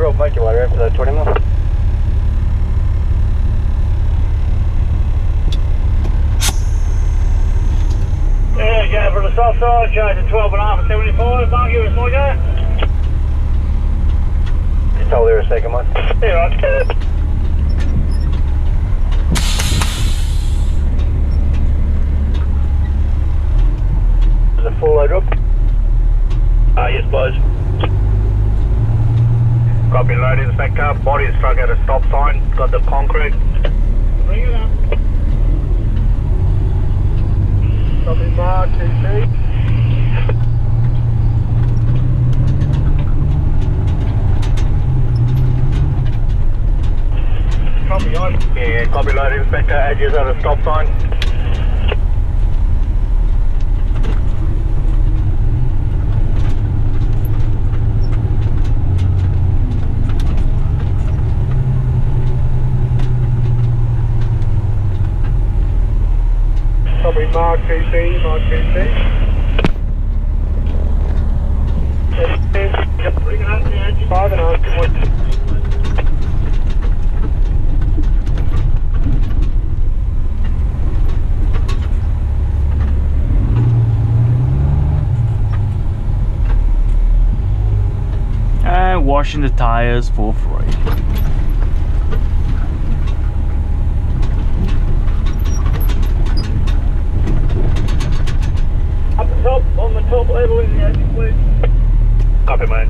road, make your way around for that 20 mile. Yeah, go for the soft side, charging 12.5 and 75, mark you as my go. Just hold there a second, mate. Yeah, right. Is it full load up? Yes, boys. Copy, load inspector. Body is struck at a stop sign. Got the concrete. Bring it up. Copy, mark, TC. Copy on. Yeah, copy, load inspector. Edges at a stop sign. Copy, mark TC, mark TC. Bring it up, yeah, 5.5. And washing the tires for free. On the top level in the engine, please. Copy, mate.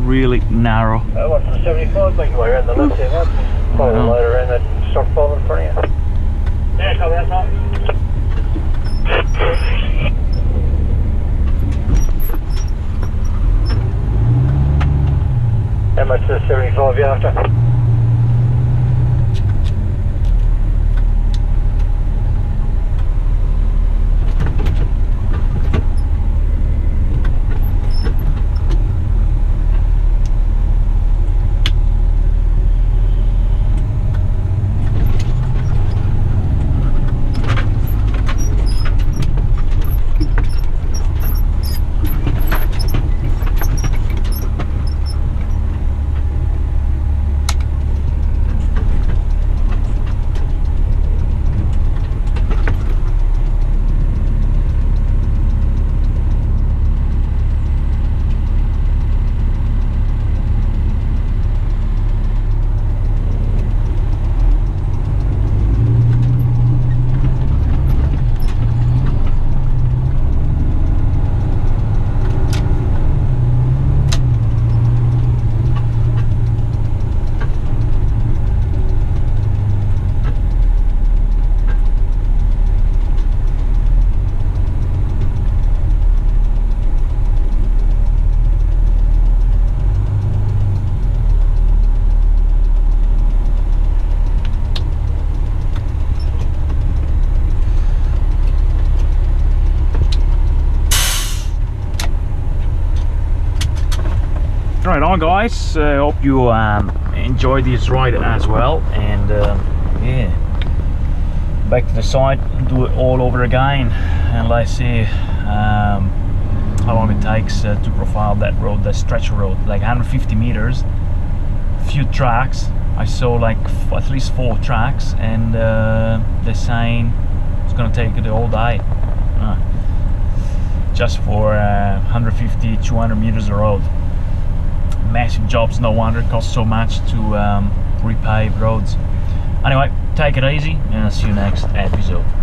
Really narrow. What's the 75? Make your way around the left here, mate. Follow the load around that stockpile in front of you. Yeah, copy that, mate. How much is the 75 you after? Right on, guys. Hope you enjoyed this ride as well, and yeah, back to the site and do it all over again, and let's see how long it takes to profile that road, that stretch road, like 150 meters, few tracks. I saw like at least 4 tracks, and they're saying it's gonna take the whole day just for 150, 200 meters of road. Massive jobs, no wonder it costs so much to repave roads. Anyway, take it easy, and I'll see you next episode.